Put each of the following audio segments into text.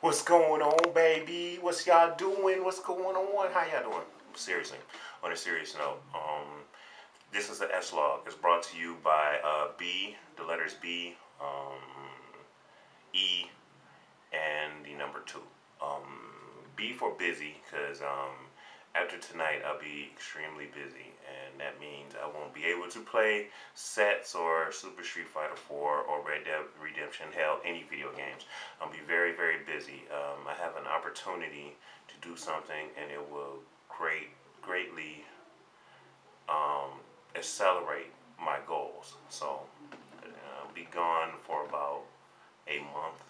What's going on, baby? What's y'all doing? What's going on? How y'all doing? Seriously, on a serious note, this is the S-Log. It's brought to you by B, the letters B, E, and the number 2. B for busy, because after tonight I'll be extremely busy, and that means I won't be able to play sets or Super Street Fighter 4 or Red Dead Redemption, hell, any video games. I'll be very, very busy. I have an opportunity to do something, and it will greatly accelerate my goals. So I'll be gone for about a month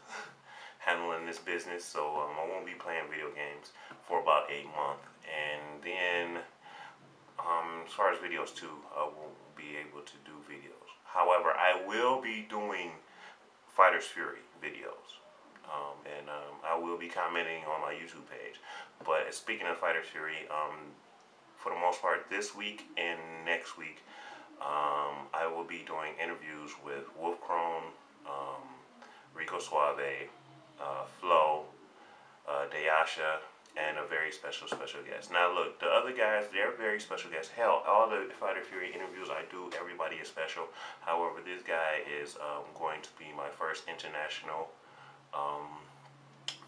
handling this business, so I won't be playing video games for about a month, and then as far as videos too, I won't be able to do videos. However, I will be doing Fighter's Fury videos, and I will be commenting on my YouTube page. But speaking of Fighter's Fury, for the most part this week and next week, I will be doing interviews with Wolf Crone, Rico Suave, Flo, Dayasha, and a very special guest. Now look, the other guys, they're very special guests. Hell, all the Fighter Fury interviews I do, everybody is special. However, this guy is going to be my first international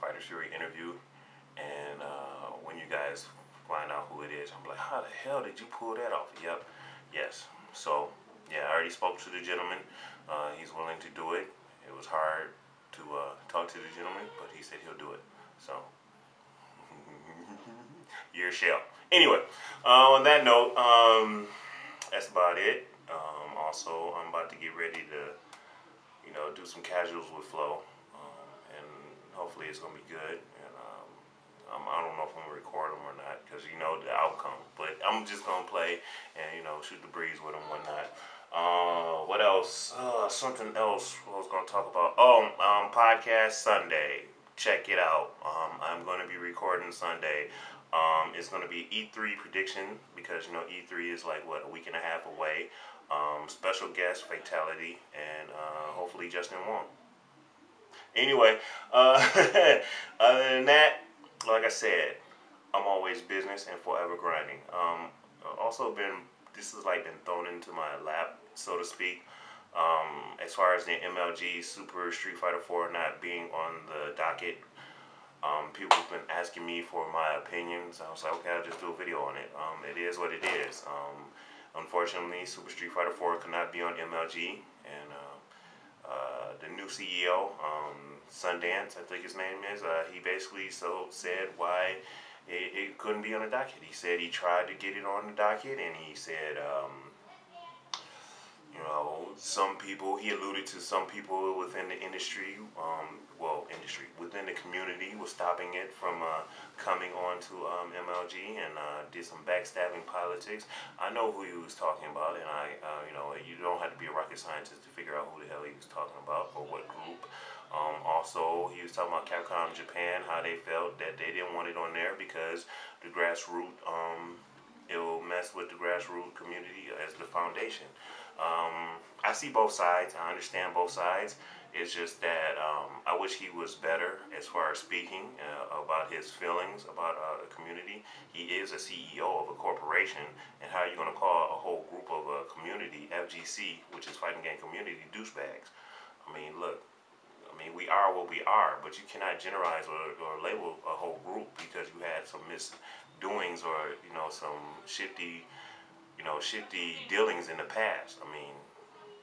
Fighter Fury interview. And when you guys find out who it is, I'm like, how the hell did you pull that off? Yep, yes. So, yeah, I already spoke to the gentleman. He's willing to do it. It was hard to talk to the gentleman, but he said he'll do it. So, your shell. Anyway, on that note, that's about it. Also, I'm about to get ready to, do some casuals with Flo, and hopefully it's gonna be good. And I don't know if I'm gonna record them or not, because the outcome. But I'm just gonna play and shoot the breeze with them, whatnot. What else? Something else I was going to talk about. Podcast Sunday. Check it out. I'm going to be recording Sunday. It's going to be E3 prediction, because, E3 is like, a week and a half away. Special guest, Fatality, and hopefully Justin Wong. Anyway, other than that, like I said, I'm always business and forever grinding. Also this has been thrown into my lap, so to speak. As far as the MLG Super Street Fighter 4 not being on the docket, people have been asking me for my opinions. I was like, okay, I'll just do a video on it. It is what it is. Unfortunately, Super Street Fighter 4 could not be on MLG, and the new CEO, Sundance, I think his name is, he basically said why it couldn't be on the docket. He said he tried to get it on the docket, and he said, some people, he alluded to some people within the industry, within the community was stopping it from coming on to MLG, and did some backstabbing politics. I know who he was talking about, and you don't have to be a rocket scientist to figure out who the hell he was talking about, or what group. Also, he was talking about Capcom Japan, how they felt that they didn't want it on there because the grassroots, it will mess with the grassroots community as the foundation. I see both sides. I understand both sides. It's just that I wish he was better as far as speaking about his feelings about the community. He is a CEO of a corporation, and how are you going to call a whole group of a community, FGC, which is Fighting Game Community, douchebags? I mean, look. We are what we are, but you cannot generalize or label a whole group because you had some misdoings or some shifty dealings in the past.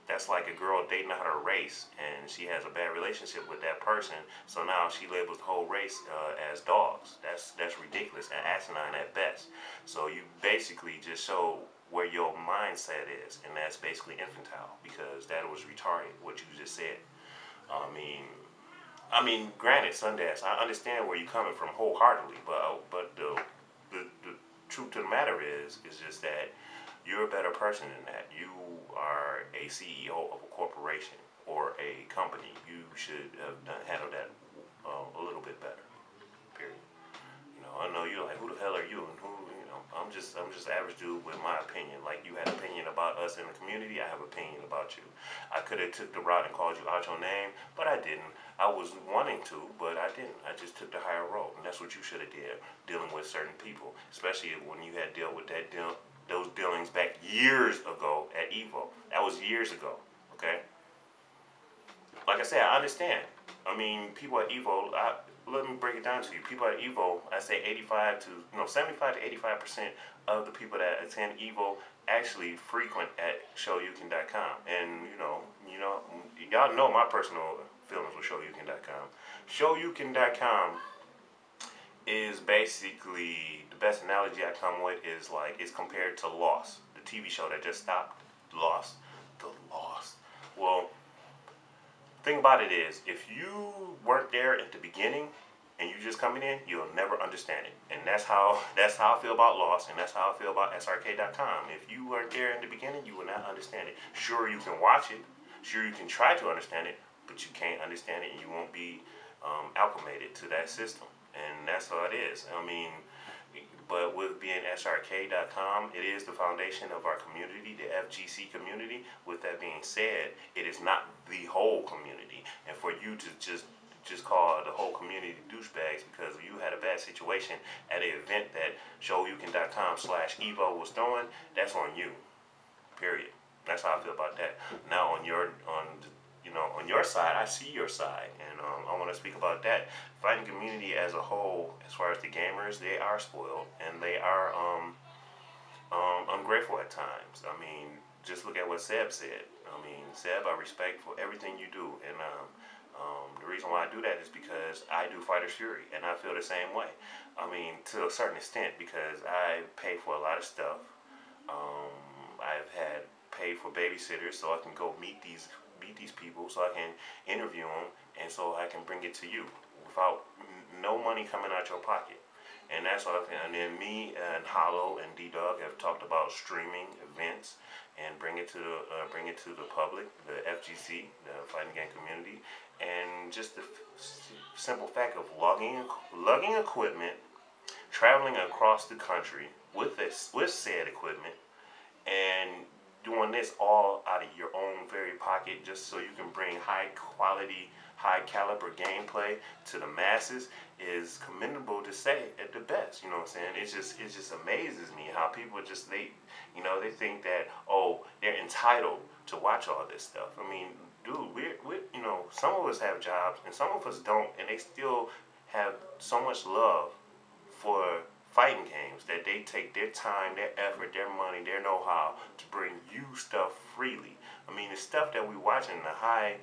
That's like a girl dating out her race, and she has a bad relationship with that person, so now she labels the whole race as dogs. That's ridiculous and asinine at best. So you basically just show where your mindset is, and that's basically infantile, because that was retarded what you just said. Granted, Sundance, I understand where you're coming from wholeheartedly, but the truth to the matter is just that you're a better person than that. You are a CEO of a corporation or a company. You should have handled that a little bit better. Period. I know you're like, who the hell are you? And who, I'm just an average dude with my opinion. Like, you had opinion about us in the community, I have opinion about you. I could have took the route and called you out your name, but I didn't. I was wanting to, but I didn't. I just took the higher road, and that's what you should have did, dealing with certain people, especially when you had dealt with those dealings back years ago at Evo. That was years ago, okay? Like I said, I understand. I mean, people at Evo, let me break it down to you. People at Evo, I say 75 to 85% of the people that attend Evo actually frequent at ShowYouCan.com. And y'all know my personal feelings with ShowYouCan.com. ShowYouCan.com is basically, the best analogy I come with is like, it's compared to Lost, the TV show that just stopped. Lost. Well, thing about it is, if you weren't there at the beginning and you just coming in, you'll never understand it. And that's how I feel about Lost, and that's how I feel about SRK.com. If you weren't there in the beginning, you will not understand it. Sure, you can watch it. Sure, you can try to understand it, but you can't understand it, and you won't be acclimated to that system. And that's how it is. I mean, but with being SRK.com, it is the foundation of our community, the FGC community. With that being said, it is not the whole community. And for you to just call the whole community douchebags because you had a bad situation at an event that ShowYouCan.com/Evo was throwing, that's on you. Period. That's how I feel about that. Now on your side, I see your side, and I want to speak about that. Fighting community as a whole, as far as the gamers, they are spoiled and they are ungrateful at times. I mean, just look at what Seb said. I mean, Seb, I respect for everything you do, and the reason why I do that is because I do Fighter's Fury, and I feel the same way. I mean, to a certain extent, because I pay for a lot of stuff. I've had paid for babysitters so I can go meet these people, so I can interview them, and so I can bring it to you without no money coming out your pocket. And that's what and then me and Hollow and D-Dog have talked about streaming events and bring it to the public, the FGC, the fighting game community, and just the simple fact of lugging equipment, traveling across the country with said equipment, and doing this all out of your own very pocket, just so you can bring high quality, high caliber gameplay to the masses, is commendable to say at the best. You know what I'm saying? It just amazes me how people just they think that, oh, they're entitled to watch all this stuff. I mean, dude, we some of us have jobs and some of us don't, and they still have so much love for fighting games that they take their time, their effort, their money, their know-how to bring you stuff freely. I mean, the stuff that we watching, the high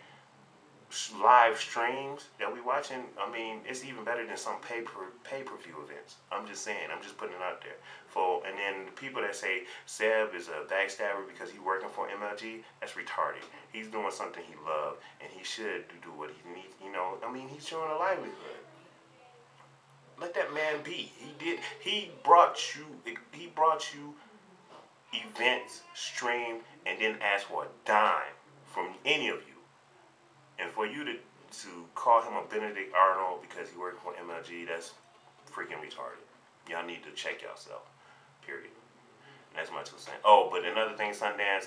live streams that we watching, I mean, it's even better than some pay-per-view events. I'm just saying, I'm just putting it out there. And then the people that say Seb is a backstabber because he's working for MLG, that's retarded. He's doing something he loves, and he should do what he needs. I mean, he's showing a livelihood. Let that man be. He brought you events, streamed, and didn't ask for a dime from any of you. And for you to call him a Benedict Arnold because he worked for MLG, that's freaking retarded. Y'all need to check yourself. Period. And that's my 2 cents. Oh, but another thing, Sundance,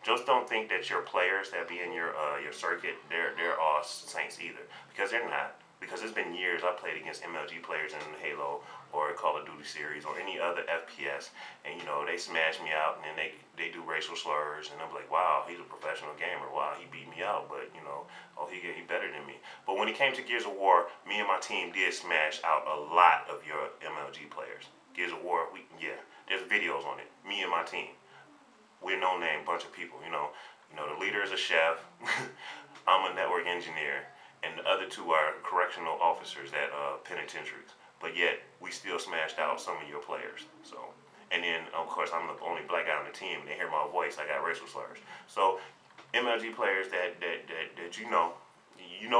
just don't think that your players that be in your circuit, they're all saints either, because they're not. Because it's been years I played against MLG players in Halo or Call of Duty series or any other FPS, and they smash me out, and then they do racial slurs, and I'm like, wow, he's a professional gamer. Wow, he beat me out, but oh, he better than me. But when it came to Gears of War, me and my team did smash out a lot of your MLG players. Gears of War, there's videos on it. Me and my team, we're no-name bunch of people. The leader is a chef. I'm a network engineer. And the other 2 are correctional officers at penitentiaries. But yet, we still smashed out some of your players. So, and then, of course, I'm the only black guy on the team. They hear my voice. I got racial slurs. So, MLG players that you know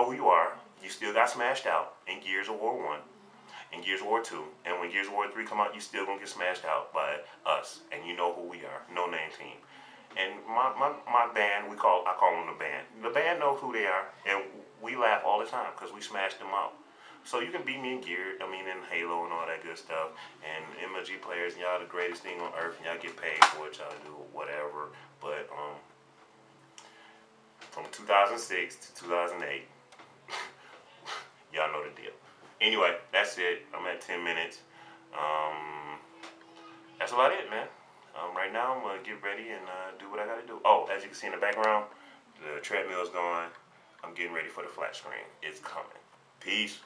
who you are. You still got smashed out in Gears of War 1 and Gears of War 2. And when Gears of War 3 come out, you still going to get smashed out by us. And you know who we are. No-name team. And my band, I call them the band. The band knows who they are, and we laugh all the time because we smashed them out. So you can beat me in in Halo and all that good stuff. And MLG players, y'all the greatest thing on earth, and y'all get paid for what y'all do, whatever. But from 2006 to 2008, Y'all know the deal. Anyway, that's it. I'm at 10 minutes. That's about it, man. Right now, I'm going to get ready and do what I got to do. Oh, as you can see in the background, the treadmill is going. I'm getting ready for the flat screen. It's coming. Peace.